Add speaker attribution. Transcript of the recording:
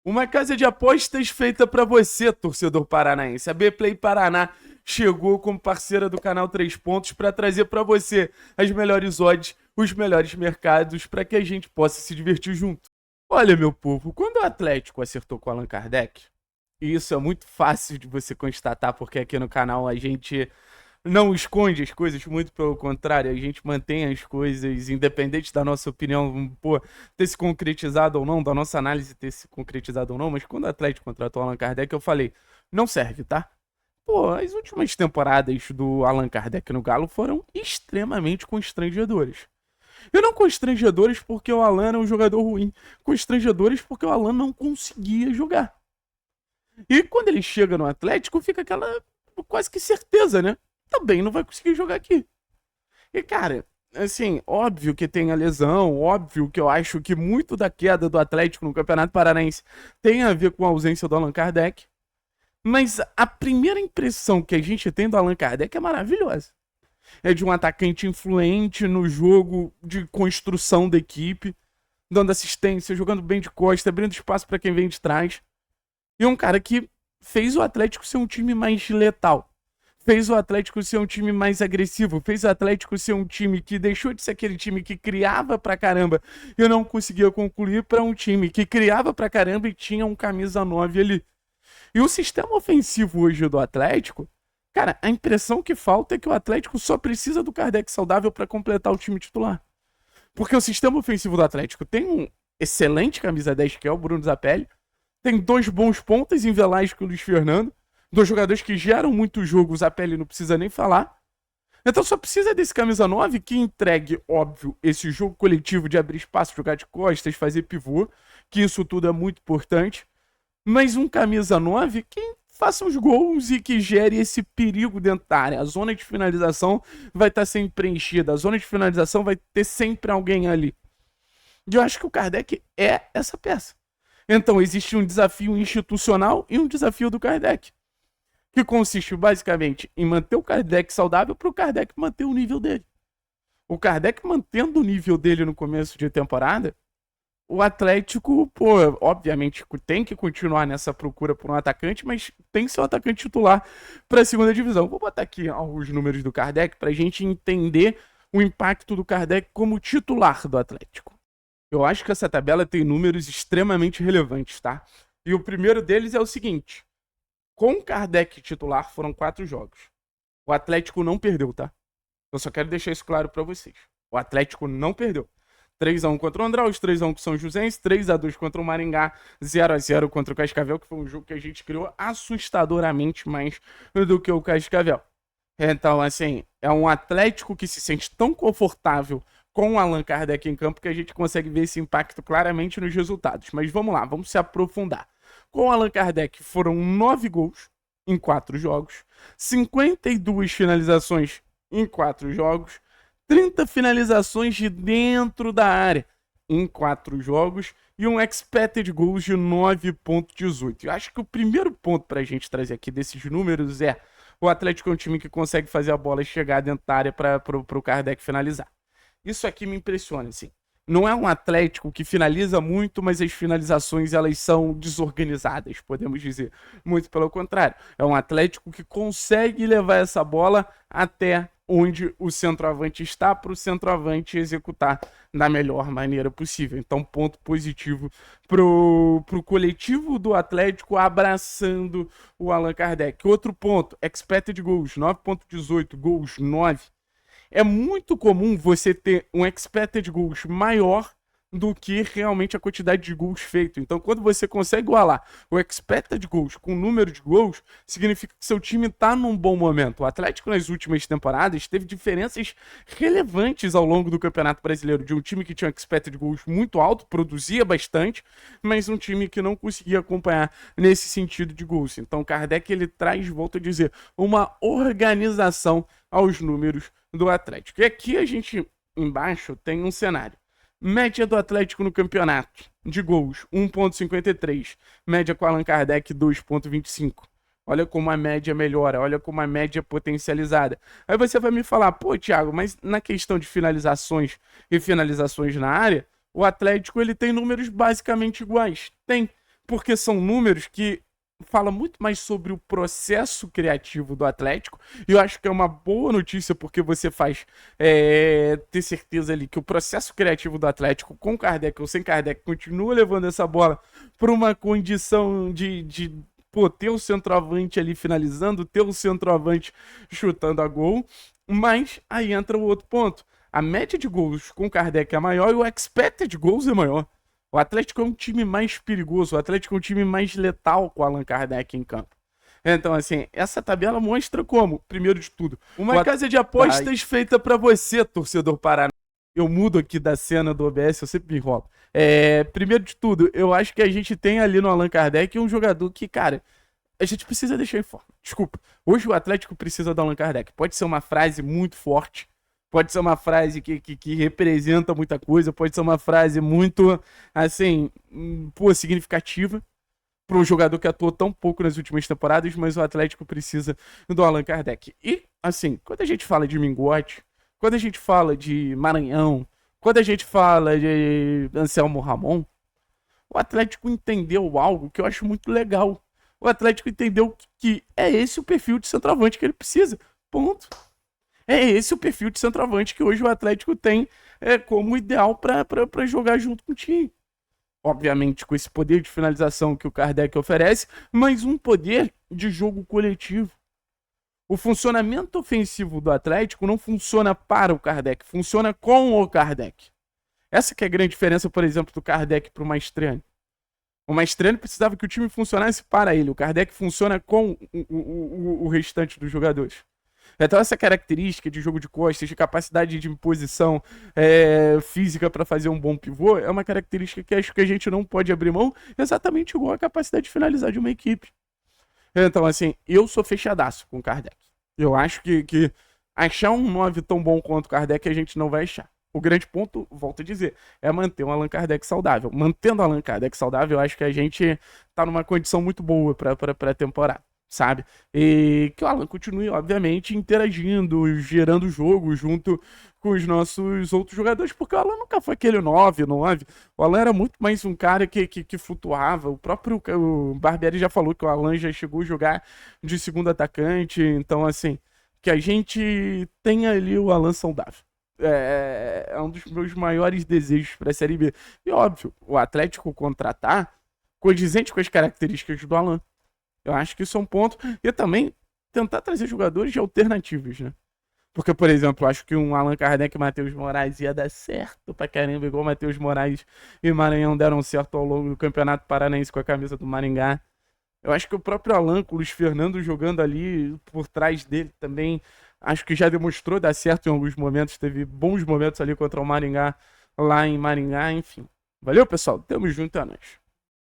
Speaker 1: Uma casa de apostas feita para você, torcedor paranaense. A Bplay Paraná chegou como parceira do canal 3 Pontos para trazer para você as melhores odds, os melhores mercados para que a gente possa se divertir junto. Olha, meu povo, quando o Atlético acertou com o Allan Kardec, e isso é muito fácil de você constatar, porque aqui no canal a gente não esconde as coisas, muito pelo contrário, a gente mantém as coisas, independente da nossa opinião, pô, ter se concretizado ou não, da nossa análise ter se concretizado ou não, mas quando o Atlético contratou o Allan Kardec, eu falei, não serve, tá? Pô, as últimas temporadas do Allan Kardec no Galo foram extremamente constrangedoras. E não constrangedores porque o Allan era um jogador ruim, constrangedores porque o Allan não conseguia jogar. E quando ele chega no Atlético, fica aquela quase que certeza, né? Também não vai conseguir jogar aqui. E, cara, assim, óbvio que tem a lesão, óbvio que eu acho que muito da queda do Atlético no Campeonato Paranaense tem a ver com a ausência do Allan Kardec. Mas a primeira impressão que a gente tem do Allan Kardec é maravilhosa. É de um atacante influente no jogo de construção da equipe, dando assistência, jogando bem de costa, abrindo espaço para quem vem de trás. E um cara que fez o Atlético ser um time mais letal. Fez o Atlético ser um time mais agressivo. Fez o Atlético ser um time que deixou de ser aquele time que criava pra caramba e não conseguia concluir para um time que criava pra caramba e tinha um camisa 9 ali. E o sistema ofensivo hoje do Atlético, cara, a impressão que falta é que o Atlético só precisa do Kardec saudável para completar o time titular. Porque o sistema ofensivo do Atlético tem um excelente camisa 10, que é o Bruno Zapelli, tem dois bons pontas em Velasco e Luiz Fernando, dois jogadores que geram muito jogo, o Zapelli não precisa nem falar. Então só precisa desse camisa 9 que entregue, óbvio, esse jogo coletivo de abrir espaço, jogar de costas, fazer pivô, que isso tudo é muito importante. Mas um camisa 9 que faça os gols e que gere esse perigo dentro da área. A zona de finalização vai estar sempre preenchida, a zona de finalização vai ter sempre alguém ali. E eu acho que o Kardec é essa peça. Então existe um desafio institucional e um desafio do Kardec, que consiste basicamente em manter o Kardec saudável para o Kardec manter o nível dele. O Kardec mantendo o nível dele no começo de temporada, o Atlético, pô, obviamente tem que continuar nessa procura por um atacante, mas tem que ser um atacante titular para a segunda divisão. Vou botar aqui os números do Kardec para a gente entender o impacto do Kardec como titular do Atlético. Eu acho que essa tabela tem números extremamente relevantes, tá? E o primeiro deles é o seguinte: com o Kardec titular foram 4 jogos. O Atlético não perdeu, tá? Eu só quero deixar isso claro para vocês. O Atlético não perdeu. 3-1 contra o Andraus, 3-1 com o São Joséense, 3-2 contra o Maringá, 0-0 contra o Cascavel, que foi um jogo que a gente criou assustadoramente mais do que o Cascavel. Então, assim, é um Atlético que se sente tão confortável com o Allan Kardec em campo que a gente consegue ver esse impacto claramente nos resultados. Mas vamos lá, vamos se aprofundar. Com o Allan Kardec foram 9 gols em 4 jogos, 52 finalizações em 4 jogos, 30 finalizações de dentro da área em 4 jogos e um expected goals de 9.18. Eu acho que o primeiro ponto para a gente trazer aqui desses números é o Atlético é um time que consegue fazer a bola chegar dentro da área para o Kardec finalizar. Isso aqui me impressiona, assim. Não é um Atlético que finaliza muito, mas as finalizações elas são desorganizadas, podemos dizer. Muito pelo contrário. É um Atlético que consegue levar essa bola até onde o centroavante está para o centroavante executar da melhor maneira possível. Então, ponto positivo pro coletivo do Atlético abraçando o Allan Kardec. Outro ponto, expected goals, 9.18, gols 9. É muito comum você ter um expected goals maior do que realmente a quantidade de gols feito. Então, quando você consegue igualar o expected goals com o número de gols, significa que seu time está num bom momento. O Atlético, nas últimas temporadas, teve diferenças relevantes ao longo do Campeonato Brasileiro, de um time que tinha um expected goals muito alto, produzia bastante, mas um time que não conseguia acompanhar nesse sentido de gols. Então, o Kardec, ele traz, volto a dizer, uma organização aos números do Atlético. E aqui a gente, embaixo, tem um cenário. Média do Atlético no campeonato de gols, 1.53. Média com Allan Kardec, 2.25. Olha como a média melhora, olha como a média é potencializada. Aí você vai me falar, pô, Thiago, mas na questão de finalizações e finalizações na área, o Atlético ele tem números basicamente iguais. Tem. porque são números que fala muito mais sobre o processo criativo do Atlético, e eu acho que é uma boa notícia porque você faz ter certeza ali que o processo criativo do Atlético, com Kardec ou sem Kardec, continua levando essa bola para uma condição de pô, ter o centroavante ali finalizando, ter o centroavante chutando a gol, mas aí entra o outro ponto. A média de gols com Kardec é maior e o expected goals é maior. O Atlético é um time mais perigoso, o Atlético é um time mais letal com o Allan Kardec em campo. Então, assim, essa tabela mostra como, primeiro de tudo, uma casa de apostas feita para você, torcedor Paraná. Eu mudo aqui da cena do OBS, eu sempre me enrolo. Primeiro de tudo, eu acho que a gente tem ali no Allan Kardec um jogador que, cara, a gente precisa deixar em forma. Desculpa, hoje o Atlético precisa do Allan Kardec. Pode ser uma frase muito forte, pode ser uma frase que representa muita coisa, pode ser uma frase muito, assim, pô, significativa para um jogador que atuou tão pouco nas últimas temporadas, mas o Atlético precisa do Allan Kardec. E, assim, quando a gente fala de Mingote, quando a gente fala de Maranhão, quando a gente fala de Anselmo Ramon, o Atlético entendeu algo que eu acho muito legal. O Atlético entendeu que é esse o perfil de centroavante que ele precisa. Ponto. É esse o perfil de centroavante que hoje o Atlético tem como ideal para jogar junto com o time. Obviamente com esse poder de finalização que o Kardec oferece, mas um poder de jogo coletivo. O funcionamento ofensivo do Atlético não funciona para o Kardec, funciona com o Kardec. Essa que é a grande diferença, por exemplo, do Kardec para o Maestrani. O Maestrani precisava que o time funcionasse para ele, o Kardec funciona com o restante dos jogadores. Então essa característica de jogo de costas, de capacidade de imposição física para fazer um bom pivô, é uma característica que acho que a gente não pode abrir mão, exatamente igual a capacidade de finalizar de uma equipe. Então, assim, eu sou fechadaço com o Kardec. Eu acho que achar um 9 tão bom quanto o Kardec a gente não vai achar. O grande ponto, volto a dizer, é manter um Allan Kardec saudável. Mantendo o Allan Kardec saudável, eu acho que a gente tá numa condição muito boa para a temporada, sabe? E que o Allan continue, obviamente, interagindo, gerando jogo junto com os nossos outros jogadores, porque o Allan nunca foi aquele 9. O Allan era muito mais um cara que flutuava. O próprio Barbieri já falou que o Allan já chegou a jogar de segundo atacante. Então, assim, que a gente tenha ali o Allan saudável. É um dos meus maiores desejos para a Série B. E óbvio, o Atlético contratar condizente com as características do Allan. Eu acho que isso é um ponto. E também tentar trazer jogadores de alternativas, né? Porque, por exemplo, eu acho que um Allan Kardec e Matheus Moraes ia dar certo pra caramba, igual Matheus Moraes e Maranhão deram certo ao longo do Campeonato Paranaense com a camisa do Maringá. Eu acho que o próprio Allan, com o Luiz Fernando jogando ali por trás dele também, acho que já demonstrou dar certo em alguns momentos. Teve bons momentos ali contra o Maringá, lá em Maringá, enfim. Valeu, pessoal. Tamo junto, é nóis.